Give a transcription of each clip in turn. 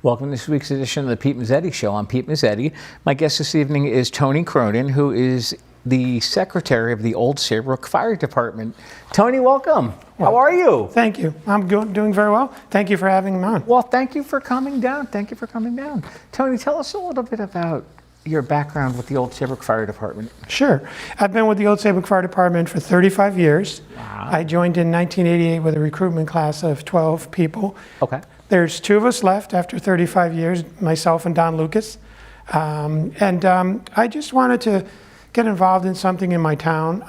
Welcome to this week's edition of the Pete Mezzetti Show. I'm Pete Mezzetti. My guest this evening is Tony Cronin, who is the secretary of the Old Saybrook Fire Department. Tony, welcome. How are you? Thank you. I'm doing very well. Thank you for having me on. Well, thank you for coming down. Thank you for coming down. Tony, tell us a little bit about your background with the Old Saybrook Fire Department. Sure. I've been with the Old Saybrook Fire Department for 35 years. Wow. I joined in 1988 with a recruitment class of 12 people. Okay. There's two of us left after 35 years, myself and Don Lucas. I just wanted to get involved in something in my town.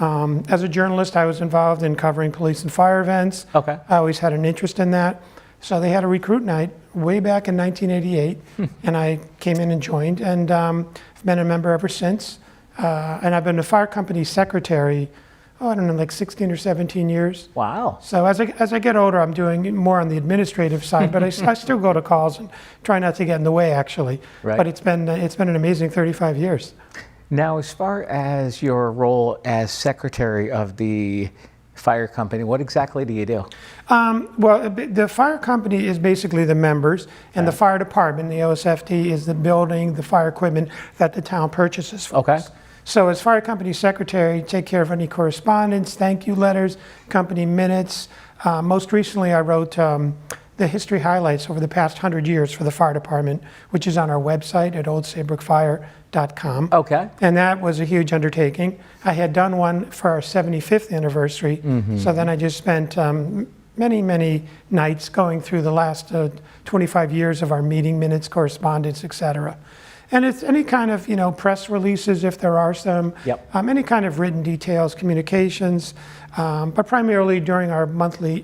As a journalist, I was involved in covering police and fire events. Okay. I always had an interest in that. So they had a recruit night way back in 1988, and I came in and joined, and I've been a member ever since. And I've been a fire company secretary, I don't know, like 16 or 17 years. Wow. So as I get older, I'm doing more on the administrative side, but I still go to calls and try not to get in the way, actually. Right. But it's been an amazing 35 years. Now, as far as your role as secretary of the fire company, what exactly do you do? Well, the fire company is basically the members, and the fire department, the OSFD, is the building, the fire equipment that the town purchases for Okay. us. So as fire company secretary, take care of any correspondence, thank you letters, company minutes. Most recently, I wrote the history highlights over the past 100 years for the fire department, which is on our website at oldsaybroookfire.com. Okay. And that was a huge undertaking. I had done one for our 75th anniversary, so then I just spent many nights going through the last 25 years of our meeting minutes, correspondence, etc. And it's any kind of, press releases, if there are some, Yep. Any kind of written details, communications, but primarily during our monthly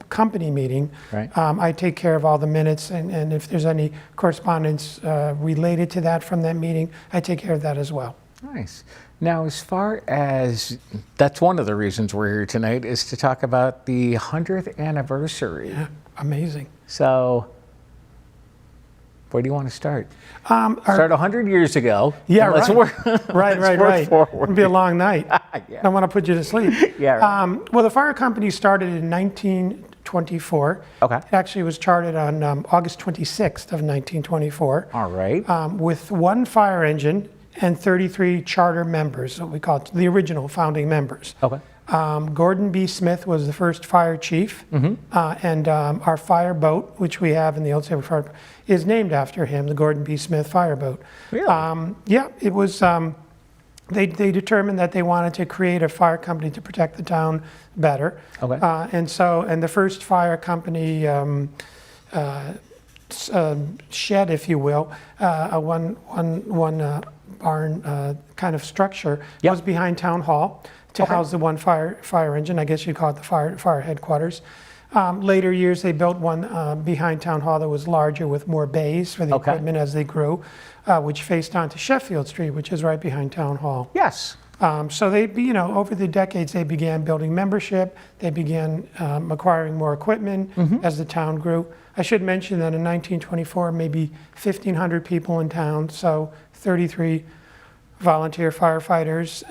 company meeting, Right. I take care of all the minutes, and if there's any correspondence related to that from that meeting, I take care of that as well. Nice. Now, as far as, that's one of the reasons we're here tonight, is to talk about the 100th anniversary. Yeah, amazing. So, where do you want to start? Our- Start 100 years ago. Yeah, and let's right. work, Right. let's work forward. It'll be a long night. Yeah. I don't want to put you to sleep. Yeah, right. Well, the fire company started in 1924. Okay. It actually was chartered on August 26th of 1924. All right. With one fire engine and 33 charter members, what we call it, the original founding members. Okay. Gordon B. Smith was the first fire chief, and our fire boat, which we have in the Old Saybrook Fire, is named after him, the Gordon B. Smith fire boat. Really? Yeah, it was. They determined that they wanted to create a fire company to protect the town better. Okay. And the first fire company shed, if you will, one barn kind of structure Yep. was behind town hall to Okay. house the one fire engine. I guess you'd call it the fire headquarters. Later years, they built one behind town hall that was larger with more bays for the Okay. equipment as they grew, which faced onto Sheffield Street, which is right behind town hall. Yes. So they, over the decades, they began building membership. They began acquiring more equipment as the town grew. I should mention that in 1924, maybe 1,500 people in town, so 33 volunteer firefighters.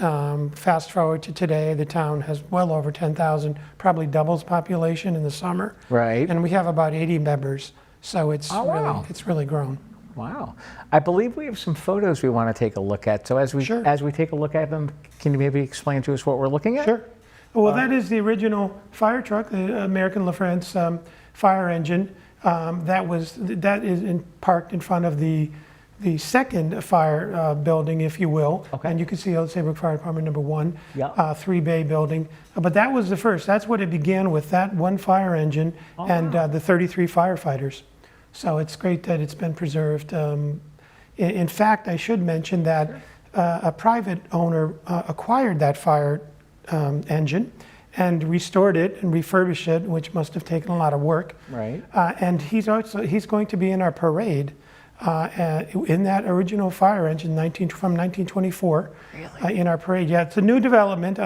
Fast forward to today, the town has well over 10,000, probably doubles population in the summer. Right. And we have about 80 members, so it's wow. it's really grown. Wow. I believe we have some photos we want to take a look at. So as we Sure. take a look at them, can you maybe explain to us what we're looking at? Sure. Well, that is the original fire truck, the American LaFrance fire engine. That is parked in front of the second fire building, if you will. Okay. And you can see Old Saybrook Fire Department number 1, Yeah. 3-bay building. But that was the first. That's what it began with, that one fire engine and the 33 firefighters. So it's great that it's been preserved. In fact, I should mention that a private owner acquired that fire engine and restored it and refurbished it, which must have taken a lot of work. Right. And he's going to be in our parade in that original fire engine from 1924. Really? In our parade. Yeah, it's a new development.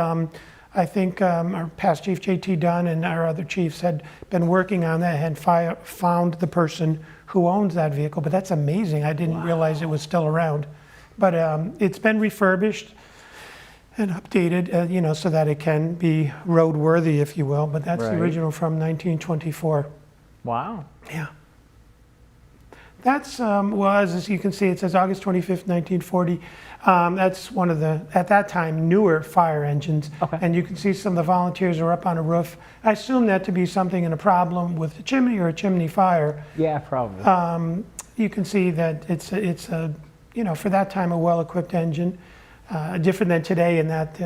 I think our past chief, J.T. Dunn, and our other chiefs had been working on that and found the person who owns that vehicle. But that's amazing. I didn't realize it was still around. But it's been refurbished and updated, so that it can be roadworthy, if you will. But that's the Right. original from 1924. Wow. Yeah. That's, as you can see, it says August 25th, 1940. That's one of the, at that time, newer fire engines. Okay. And you can see some of the volunteers are up on a roof. I assume that to be something in a problem with the chimney or a chimney fire. Yeah, probably. You can see that it's a, for that time, a well-equipped engine. Different than today in that,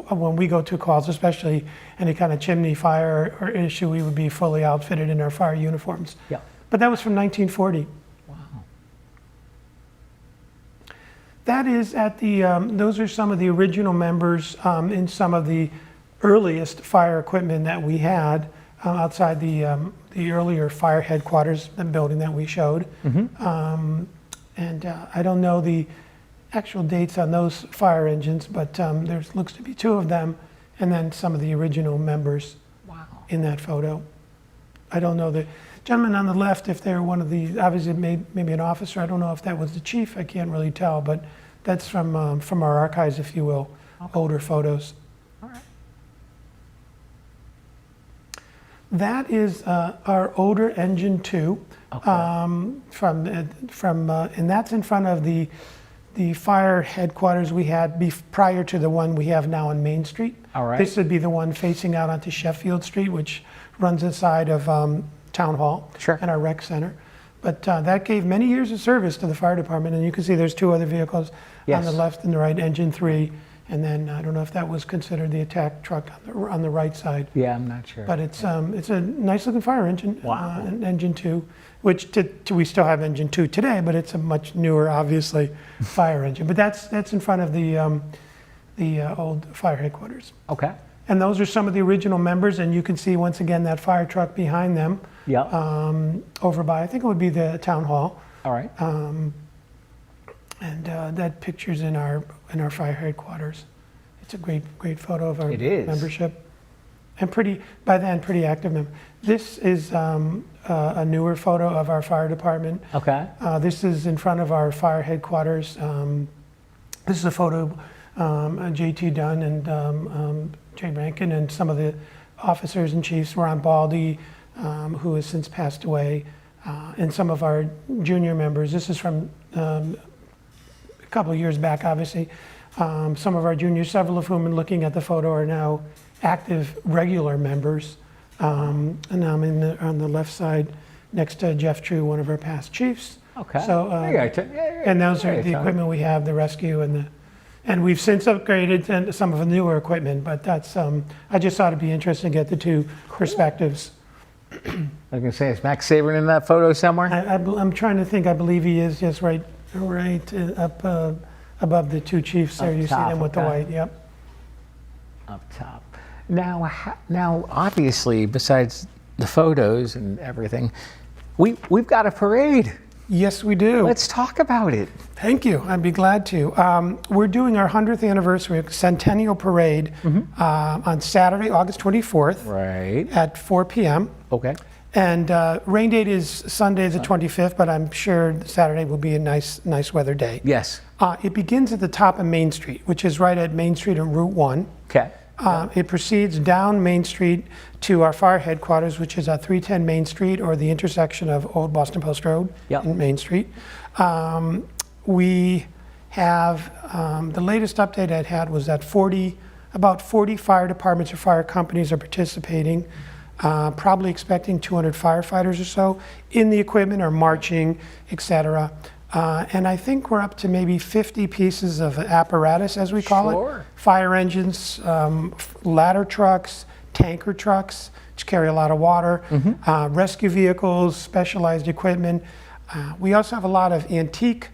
when we go to calls, especially any kind of chimney fire or issue, we would be fully outfitted in our fire uniforms. Yeah. But that was from 1940. Wow. That is at the, those are some of the original members in some of the earliest fire equipment that we had outside the earlier fire headquarters, the building that we showed. Mm-hmm. I don't know the actual dates on those fire engines, but there looks to be two of them, and then some of the original members in that photo. I don't know the gentleman on the left, if they're one of the, obviously maybe an officer. I don't know if that was the chief. I can't really tell, but that's from our archives, if you will, older photos. All right. That is our older engine 2, Okay. and that's in front of the fire headquarters we had prior to the one we have now on Main Street. All right. This would be the one facing out onto Sheffield Street, which runs inside of Town Hall Sure. and our rec center. But that gave many years of service to the fire department, and you can see there's two other vehicles on the Yes. left and the right, engine 3, and then I don't know if that was considered the attack truck on the right side. Yeah, I'm not sure. But it's a nice looking fire engine. Wow. And engine 2, which we still have engine 2 today, but it's a much newer, obviously, fire engine. But that's in front of the old fire headquarters. Okay. And those are some of the original members, and you can see once again that fire truck behind them. Yeah. Over by, I think it would be the town hall. All right. And that picture's in our fire headquarters. It's a great photo of our It is. membership. And by then, pretty active member. This is a newer photo of our fire department. Okay. This is in front of our fire headquarters. This is a photo J.T. Dunn and Jay Rankin and some of the officers and chiefs. Ron Baldy, who has since passed away, and some of our junior members. This is from a couple of years back, obviously. Some of our juniors, several of whom, in looking at the photo, are now active regular members. And I'm on the left side next to Jeff True, one of our past chiefs. Okay. So, and those are the equipment we have, the rescue and we've since upgraded to some of the newer equipment, but that's, I just thought it'd be interesting to get the two perspectives. I was going to say, is Max Saybrook in that photo somewhere? I'm trying to think, I believe he is just right up above the two chiefs there. Up You top, see them with the okay. white, yep. Up top. Now, obviously, besides the photos and everything, we've got a parade. Yes, we do. Let's talk about it. Thank you. I'd be glad to. We're doing our 100th anniversary Centennial Parade on Saturday, August 24th Right. at 4 p.m. Okay. And rain date is Sunday the 25th, but I'm sure Saturday will be a nice weather day. Yes. It begins at the top of Main Street, which is right at Main Street and Route 1. Okay. It proceeds down Main Street to our fire headquarters, which is at 310 Main Street, or the intersection of Old Boston Post Road and Main Street. We have, the latest update I'd had was that about 40 fire departments or fire companies are participating, probably expecting 200 firefighters or so in the equipment or marching, et cetera. And I think we're up to maybe 50 pieces of apparatus, as we call it. Fire engines, ladder trucks, tanker trucks, which carry a lot of water, rescue vehicles, specialized equipment. We also have a lot of antique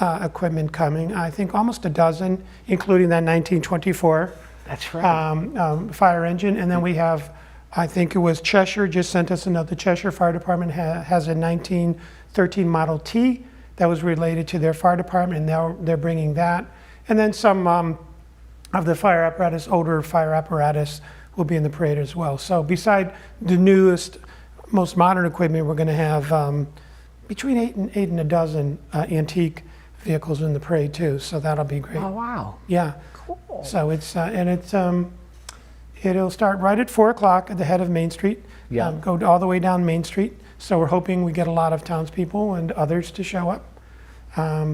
equipment coming. I think almost a dozen, including that 1924 That's right. fire engine. And then we have, I think it was Cheshire just sent us another. Cheshire Fire Department has a 1913 Model T that was related to their fire department, and now they're bringing that. And then some of the fire apparatus, older fire apparatus, will be in the parade as well. So beside the newest, most modern equipment, we're going to have between eight and a dozen antique vehicles in the parade too. So that'll be great. Oh, wow. Yeah. Cool. So it's It'll start right at 4 o'clock at the head of Main Street, Yeah. go all the way down Main Street. So we're hoping we get a lot of townspeople and others to show up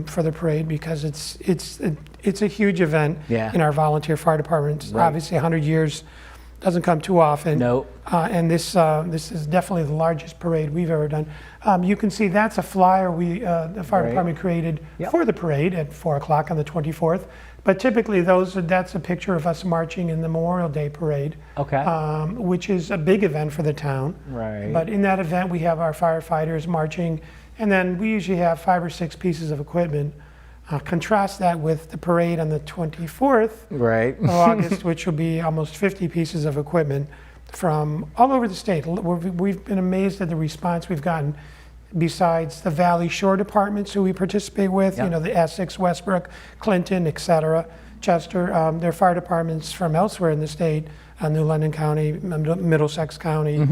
for the parade, because it's a huge event Yeah. in our volunteer fire departments. Right. Obviously, 100 years doesn't come too often. No. And this is definitely the largest parade we've ever done. You can see that's a flyer the fire Right. department created Yep. for the parade at 4 o'clock on the 24th. But typically that's a picture of us marching in the Memorial Day parade, Okay. which is a big event for the town. Right. But in that event, we have our firefighters marching, and then we usually have 5 or 6 pieces of equipment. Contrast that with the parade on the 24th Right. of August, which will be almost 50 pieces of equipment from all over the state. We've been amazed at the response we've gotten. Besides the Valley Shore departments who we participate with, Yep. the Essex, Westbrook, Clinton, et cetera, Chester, their fire departments from elsewhere in the state, New London County, Middlesex County,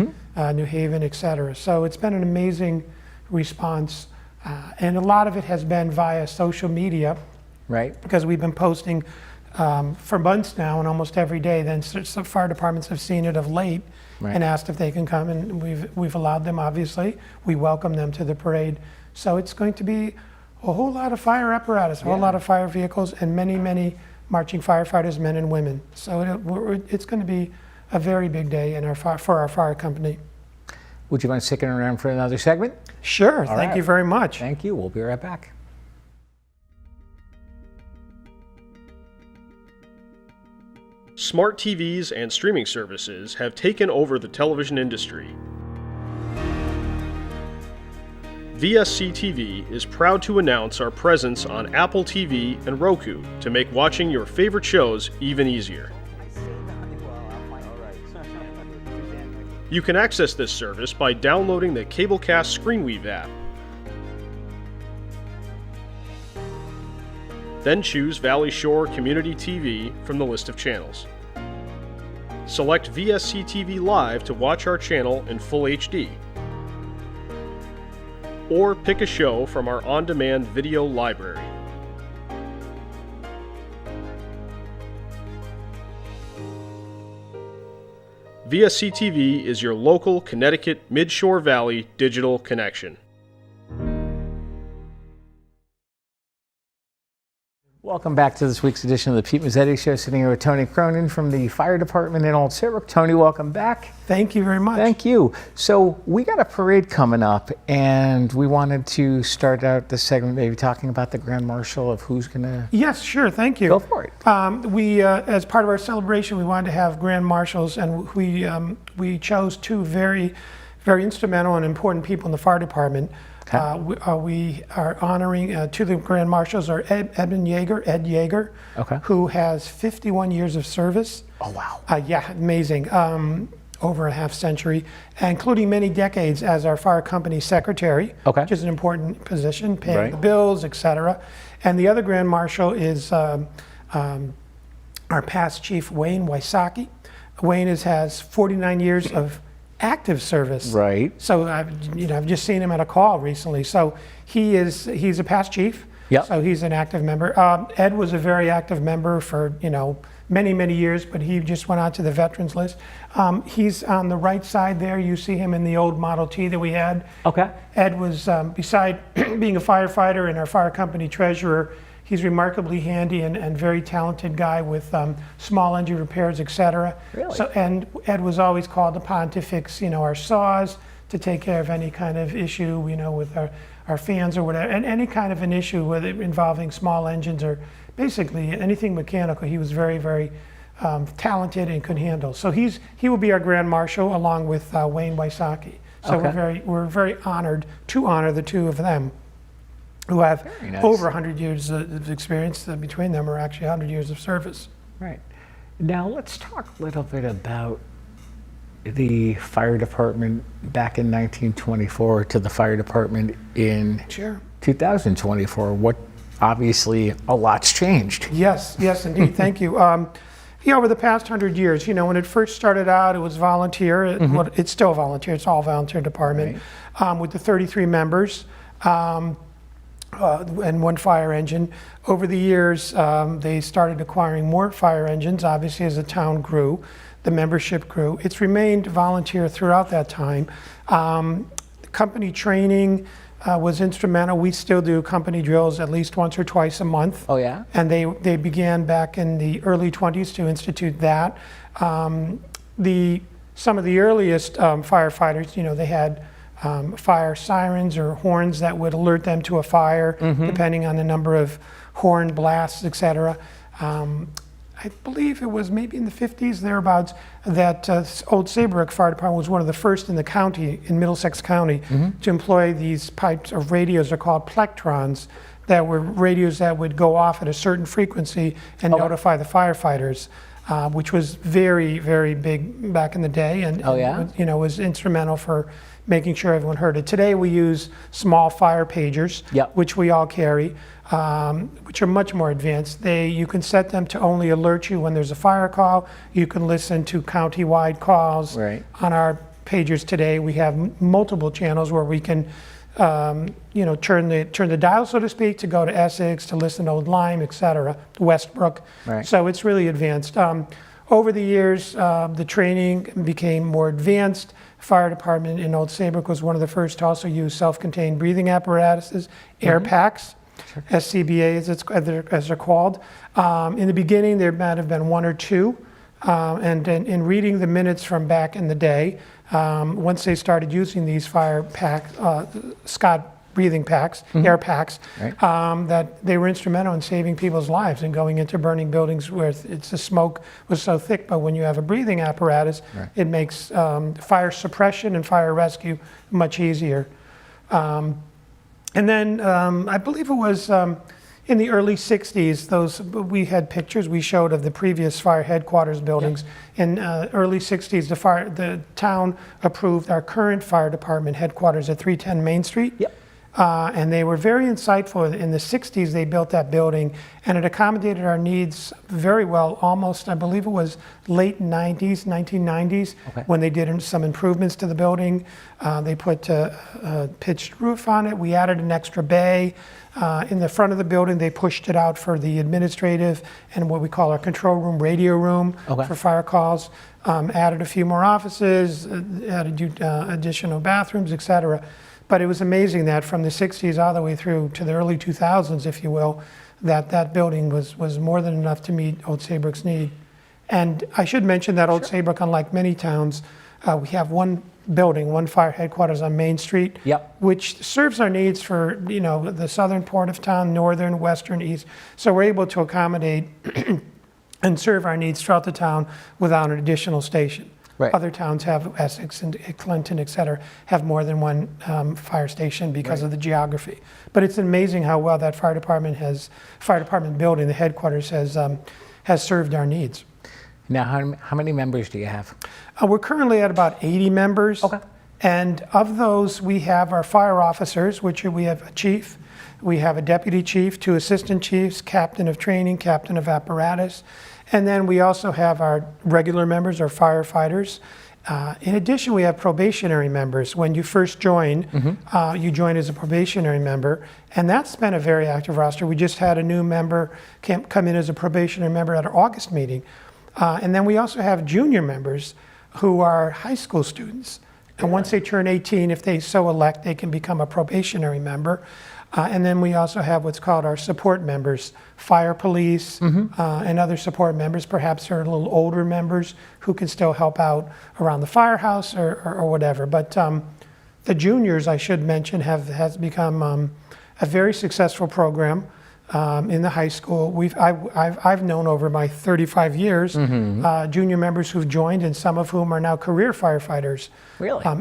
New Haven, et cetera. So it's been an amazing response. And a lot of it has been via social media, Right. because we've been posting for months now and almost every day. Then some fire departments have seen it of late Right. and asked if they can come, and we've allowed them, obviously. We welcome them to the parade. So it's going to be a whole lot of fire apparatus, a whole Yeah. lot of fire vehicles, and many, many marching firefighters, men and women. So it's going to be a very big day for our fire company. Would you mind sticking around for another segment? Sure, thank right. you very much. Thank you. We'll be right back. Smart TVs and streaming services have taken over the television industry. VSC TV is proud to announce our presence on Apple TV and Roku to make watching your favorite shows even easier. You can access this service by downloading the Cablecast ScreenWeave app. Then choose Valley Shore Community TV from the list of channels. Select VSC TV Live to watch our channel in full HD. Or pick a show from our on-demand video library. VSC TV is your local Connecticut Mid-Shore Valley digital connection. Welcome back to this week's edition of the Pete Mezzetti Show. Sitting here with Tony Cronin from the fire department in Old Saybrook. Tony, welcome back. Thank you very much. Thank you. So we got a parade coming up, and we wanted to start out this segment maybe talking about the Grand Marshal of who's going to Yes, sure, thank you. go for it. We, as part of our celebration, we wanted to have grand marshals, and we chose 2 very, very instrumental and important people in the fire department. Okay. We are honoring 2 of the grand marshals are Ed Yeager, Okay. who has 51 years of service. Oh, wow. Yeah, amazing. Over a half century, including many decades as our fire company secretary, Okay. which is an important position, paying Right. the bills, et cetera. And the other grand marshal is our past chief, Wayne Wysocki. Wayne has 49 years of active service. Right. So I've just seen him at a call recently. So he's a past chief. Yep. So he's an active member. Ed was a very active member for many, many years, but he just went on to the veterans list. He's on the right side there. You see him in the old Model T that we had. Okay. Ed was, beside being a firefighter and our fire company treasurer, he's remarkably handy and very talented guy with small engine repairs, et cetera. Really? So, and Ed was always called upon to fix, our saws, to take care of any kind of issue, with our fans or whatever, and any kind of an issue with it involving small engines or basically anything mechanical. He was very, very talented and could handle. So he will be our grand marshal along with Wayne Wysocki. So Okay. we're very honored to honor the 2 of them, who have Very nice. over 100 years of experience. Between them are actually 100 years of service. Right. Now let's talk a little bit about the fire department back in 1924 to the fire department in Sure. 2024. What obviously a lot's changed. Yes, indeed. Thank you. Over the past 100 years, when it first started out, it was volunteer. It's still volunteer. It's all volunteer department with the 33 members. And 1 fire engine. Over the years, they started acquiring more fire engines, obviously, as the town grew. the membership grew. It's remained volunteer throughout that time. Company training was instrumental. We still do company drills at least once or twice a month. Oh, yeah? And they began back in the early 20s to institute that. Some of the earliest firefighters, you know, they had fire sirens or horns that would alert them to a fire, depending on the number of horn blasts, etc. I believe it was maybe in the 50s, thereabouts, that Old Saybrook Fire Department was one of the first in the county, in Middlesex County, to employ these types of radios. They're called plectrons, that were radios that would go off at a certain frequency and notify the firefighters, which was very, very big back in the day, and you know, was instrumental for making sure everyone heard it. Today we use small fire pagers, which we all carry, which are much more advanced. You can set them to only alert you when there's a fire call. You can listen to county-wide calls. Right. On our pagers today, we have multiple channels where we can you know, turn the dial, so to speak, to go to Essex, to listen to Old Lyme, etc., Westbrook. Right. So it's really advanced. Over the years, the training became more advanced. Fire department in Old Saybrook was one of the first to also use self-contained breathing apparatuses, air packs, SCBA as they're called. In the beginning, there might have been one or two, and in reading the minutes from back in the day, once they started using these fire packs, Scott breathing packs, air packs, that they were instrumental in saving people's lives and going into burning buildings where the smoke was so thick. But when you have a breathing apparatus, it makes fire suppression and fire rescue much easier. And then I believe it was in the early 60s, we had pictures we showed of the previous fire headquarters buildings. In early 60s, the town approved our current fire department headquarters at 310 Main Street. And they were very insightful. In the 60s, they built that building, and it accommodated our needs very well. Almost, I believe it was late 90s, 1990s, when they did some improvements to the building. They put a pitched roof on it. We added an extra bay. In the front of the building, they pushed it out for the administrative and what we call our control room, radio room for fire calls. Added a few more offices, added additional bathrooms, etc. But it was amazing that from the 60s all the way through to the early 2000s, if you will, that building was more than enough to meet Old Saybrook's need. And I should mention that Old Saybrook, unlike many towns, we have one building, one fire headquarters on Main Street, which serves our needs for, you know, the southern part of town, northern, western, east. So we're able to accommodate and serve our needs throughout the town without an additional station. Other towns have, Essex and Clinton, et cetera, have more than one fire station because of the geography. But it's amazing how well that fire department building, the headquarters, has served our needs. Now, how many members do you have? We're currently at about 80 members. And of those, we have our fire officers, which we have a chief, we have a deputy chief, 2 assistant chiefs, captain of training, captain of apparatus. And then we also have our regular members, our firefighters. In addition, we have probationary members. When you first join, you join as a probationary member, and that's been a very active roster. We just had a new member come in as a probationary member at our August meeting. And then we also have junior members who are high school students. And once they turn 18, if they so elect, they can become a probationary member. And then we also have what's called our support members, fire police, and other support members. Perhaps they're a little older members who can still help out around the firehouse or whatever. But the juniors, I should mention, has become a very successful program in the high school. I've known over my 35 years junior members who've joined, and some of whom are now career firefighters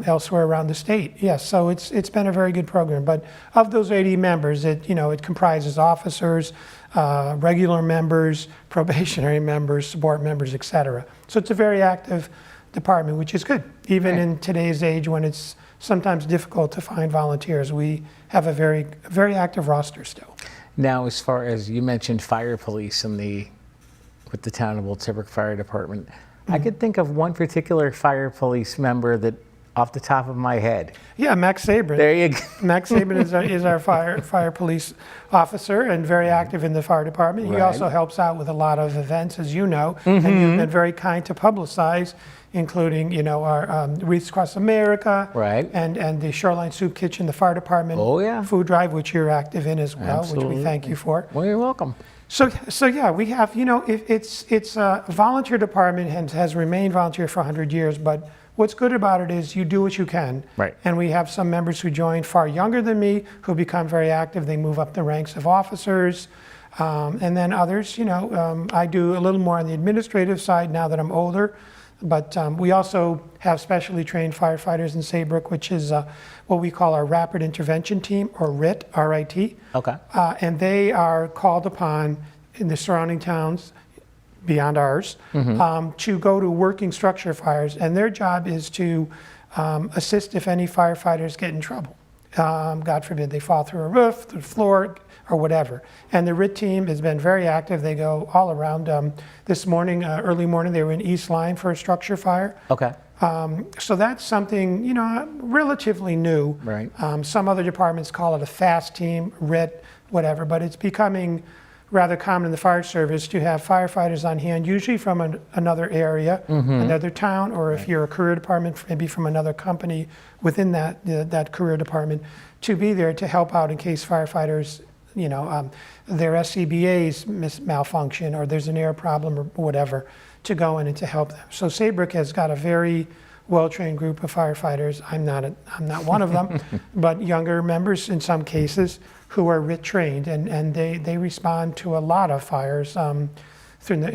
elsewhere around the state. Yes, so it's been a very good program. But of those 80 members, it comprises officers, regular members, probationary members, support members, etc. So it's a very active department, which is good. Even in today's age, when it's sometimes difficult to find volunteers, we have a very, very active roster still. Now, as far as you mentioned fire police with the town of Old Saybrook Fire Department, I could think of one particular fire police member that off the top of my head. Yeah, Max Saybrook. There you go. Max Saban is our fire police officer and very active in the fire department. He Right. also helps out with a lot of events, as you know, and you've been very kind to publicize, including our Wreaths Across America, Right. and the Shoreline Soup Kitchen, the fire department Oh, yeah. food drive, which you're active in as well, which Absolutely. we thank you for. Well, you're welcome. So yeah, we have, it's a volunteer department and has remained volunteer for 100 years, but what's good about it is you do what you can. Right. And we have some members who join far younger than me who become very active. They move up the ranks of officers. And then others, I do a little more on the administrative side now that I'm older. But we also have specially trained firefighters in Saybrook, which is what we call our Rapid Intervention Team, or RIT, R-I-T. Okay. And they are called upon in the surrounding towns beyond ours to go to working structure fires. And their job is to assist if any firefighters get in trouble. God forbid they fall through a roof, through the floor, or whatever. And the RIT team has been very active. They go all around. This morning, early morning, they were in East Lyme for a structure fire. Okay. So that's something, relatively new. Right. Some other departments call it a fast team, RIT, whatever, but it's becoming rather common in the fire service to have firefighters on hand, usually from another area, another town, or if you're a career department, maybe from another company within that career department, to be there to help out in case firefighters, their SCBA's malfunction, or there's an air problem or whatever, to go in and to help them. So Saybrook has got a very well-trained group of firefighters. I'm not one of them, but younger members in some cases who are RIT trained, and they respond to a lot of fires in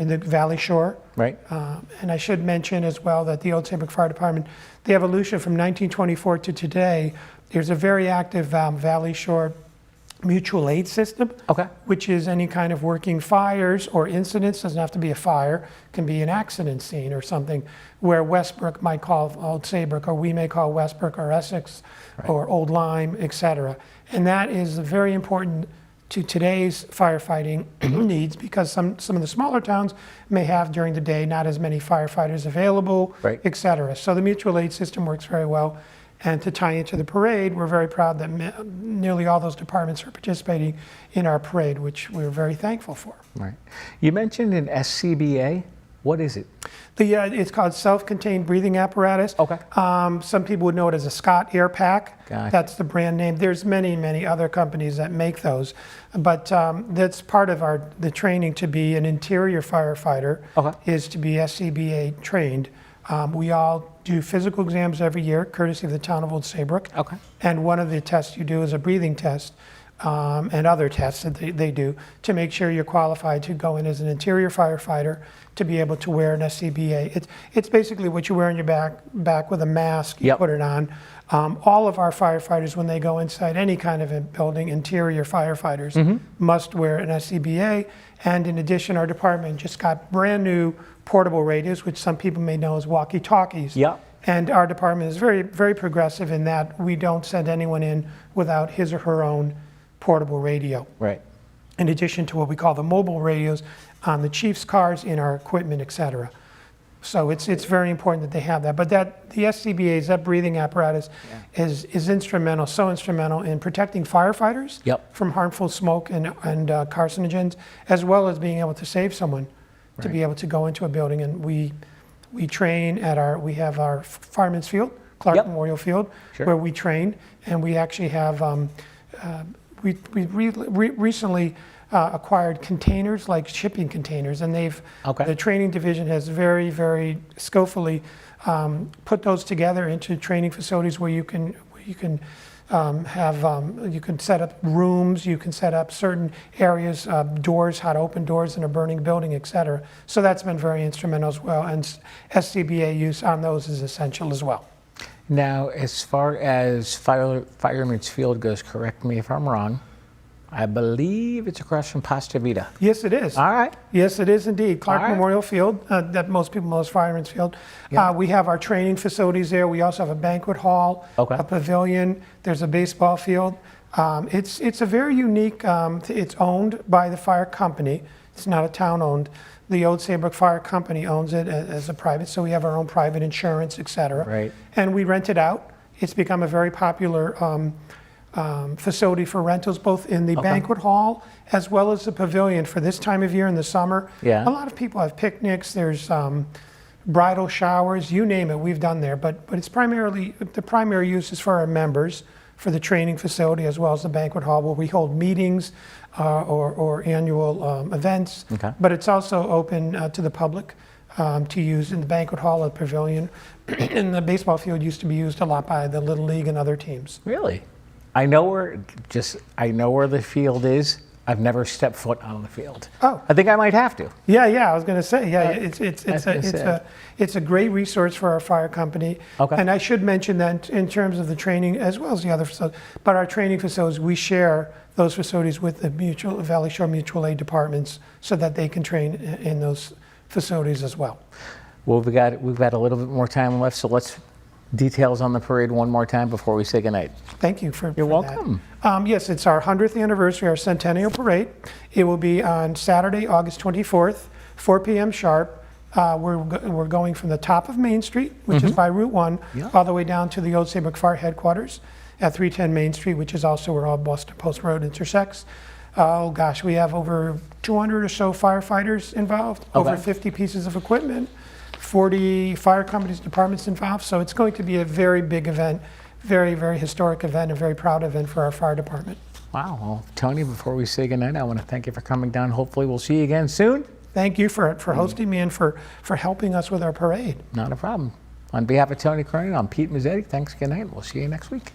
the Valley Shore. Right. And I should mention as well that the Old Saybrook Fire Department, the evolution from 1924 to today, there's a very active Valley Shore mutual aid system, Okay. which is any kind of working fires or incidents. Doesn't have to be a fire, can be an accident scene or something, where Westbrook might call Old Saybrook, or we may call Westbrook or Essex, or Old Lyme, etc. And that is very important to today's firefighting needs, because some of the smaller towns may have during the day not as many firefighters available, Right. etc. So the mutual aid system works very well. And to tie into the parade, we're very proud that nearly all those departments are participating in our parade, which we're very thankful for. Right. You mentioned an SCBA. What is it? It's called self-contained breathing apparatus. Okay. Some people would know it as a Scott Air Pack. Gotcha. That's the brand name. There's many other companies that make those, but that's part of the training to be an interior firefighter. Okay. Is to be SCBA trained. We all do physical exams every year, courtesy of the town of Old Saybrook. Okay. And one of the tests you do is a breathing test, and other tests that they do to make sure you're qualified to go in as an interior firefighter, to be able to wear an SCBA. It's basically what you wear on your back with a mask. You Yep. put it on. All of our firefighters, when they go inside any kind of a building, interior firefighters must wear an SCBA. And in addition, our department just got brand new portable radios, which some people may know as walkie-talkies. Yep. And our department is very, very progressive in that we don't send anyone in without his or her own portable radio, Right. in addition to what we call the mobile radios on the chief's cars, in our equipment, et cetera. So it's very important that they have that. But the SCBA's, that breathing apparatus, is instrumental, so instrumental in protecting firefighters Yep. from harmful smoke and carcinogens, as well as being able to save someone, to be able to go into a building. And we train we have our Fireman's Field, Clark Yep. Memorial Field, Sure. where we train, and we actually have, we recently acquired containers, like shipping containers, and Okay. the training division has very, very skillfully put those together into training facilities where you can you can set up rooms, you can set up certain areas, doors, how to open doors in a burning building, et cetera. So that's been very instrumental as well, and SCBA use on those is essential as well. Now, as far as Fireman's Field goes, correct me if I'm wrong, I believe it's across from Pasta Vida. Yes, it is. All right. Yes, it is indeed. Clark All right. Memorial Field, that most people know as Fireman's Field. Yeah. We have our training facilities there. We also have a banquet hall, Okay. a pavilion. There's a baseball field. It's a very unique, it's owned by the fire company. It's not a town-owned. The old Saybrook Fire Company owns it as a private, so we have our own private insurance, et cetera. Right. And we rent it out. It's become a very popular facility for rentals, both in the banquet hall as well as the pavilion for this time of year in the summer. Yeah. A lot of people have picnics. There's bridal showers, you name it, we've done there. But it's primarily, the primary use is for our members, for the training facility as well as the banquet hall where we hold meetings or annual events. Okay. But it's also open to the public to use in the banquet hall or the pavilion. And the baseball field used to be used a lot by the Little League and other teams. Really? I know where the field is. I've never stepped foot on the field. Oh. I think I might have to. Yeah, I was going to say, it's a great resource for our fire company. Okay. And I should mention that in terms of the training as well as the other facilities, but our training facilities, we share those facilities with the Valley Shore Mutual Aid departments so that they can train in those facilities as well. Well, we've got a little bit more time left, so let's details on the parade one more time before we say goodnight. Thank you for You're that. welcome. Yes, it's our 100th anniversary, our Centennial Parade. It will be on Saturday, August 24th, 4 p.m. sharp. We're going from the top of Main Street, which is by Route 1, all the way down to the old Saybrook Fire headquarters at 310 Main Street, which is also where all Boston Post Road intersects. Oh gosh, we have over 200 or so firefighters involved, over 50 pieces of equipment, 40 fire companies, departments involved. So it's going to be a very big event, very, very historic event, a very proud event for our fire department. Wow. Well, Tony, before we say goodnight, I want to thank you for coming down. Hopefully we'll see you again soon. Thank you for hosting me and for helping us with our parade. Not a problem. On behalf of Tony Cronin, I'm Pete Mezzetti. Thanks, good night. We'll see you next week.